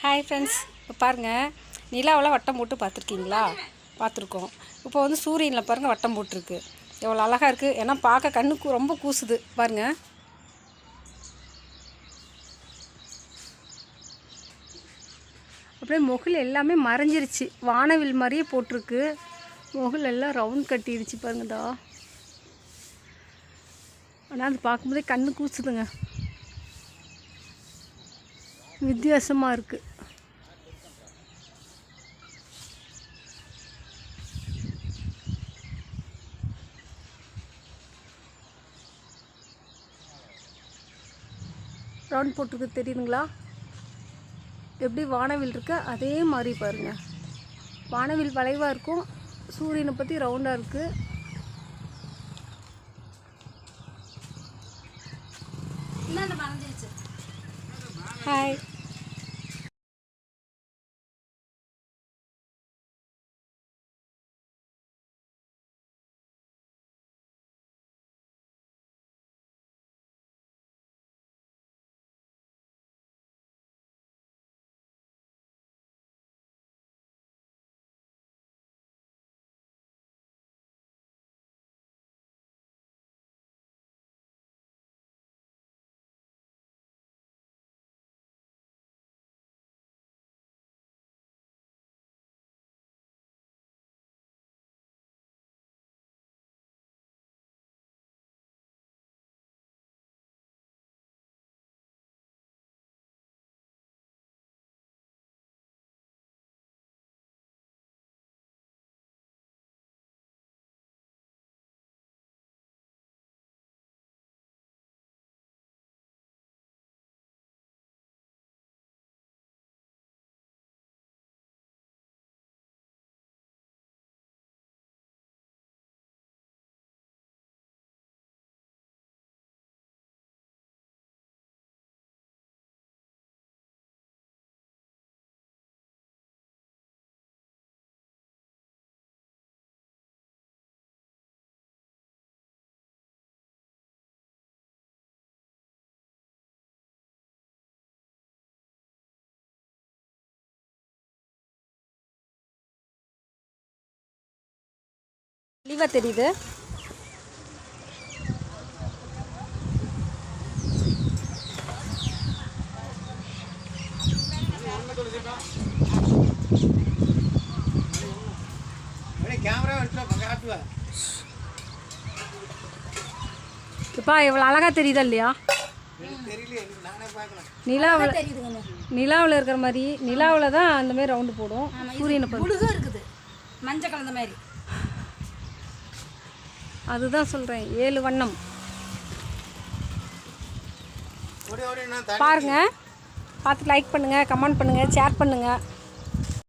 Hi friends, இப்போ பாருங்கள், நிலாவில் வட்டம் போட்டு பார்த்துருக்கீங்களா? பார்த்துருக்கோம். இப்போ வந்து சூரியனில் பாருங்கள் வட்டம் போட்டிருக்கு. எவ்வளோ அழகாக இருக்குது. ஏன்னா பார்க்க கண்ணுக்கு ரொம்ப கூசுது பாருங்கள். அப்படியே முகில் எல்லாமே மறைஞ்சிருச்சு. வானவில் மாதிரியே போட்டிருக்கு. முகில் எல்லாம் ரவுண்ட் கட்டிடுச்சு பாருங்கதா. ஆனால் அது பார்க்கும்போதே கண்ணு கூசுதுங்க. வித்தியாசமாக இருக்குது. ரவுண்ட் போட்டிருக்கு தெரியுதுங்களா? எப்படி வானவில் இருக்க அதே மாதிரி பாருங்கள். வானவில் வளைவாக இருக்கும், சூரியனை பற்றி ரவுண்டாக இருக்குது. ஹாய். தெளிவாக தெரியுது. இப்பா இவ்வளோ அழகாக தெரியுதா இல்லையா? நிலாவில் இருக்கிற மாதிரி. நிலாவில் தான் அந்த மாதிரி ரவுண்டு போடும். சூரியனை இருக்குது மஞ்சள் கலந்த மாதிரி. அதுதான் சொல்கிறேன், 7 வண்ணம் பாருங்கள். பார்த்து லைக் பண்ணுங்கள், கமெண்ட் பண்ணுங்கள், ஷேர் பண்ணுங்கள்.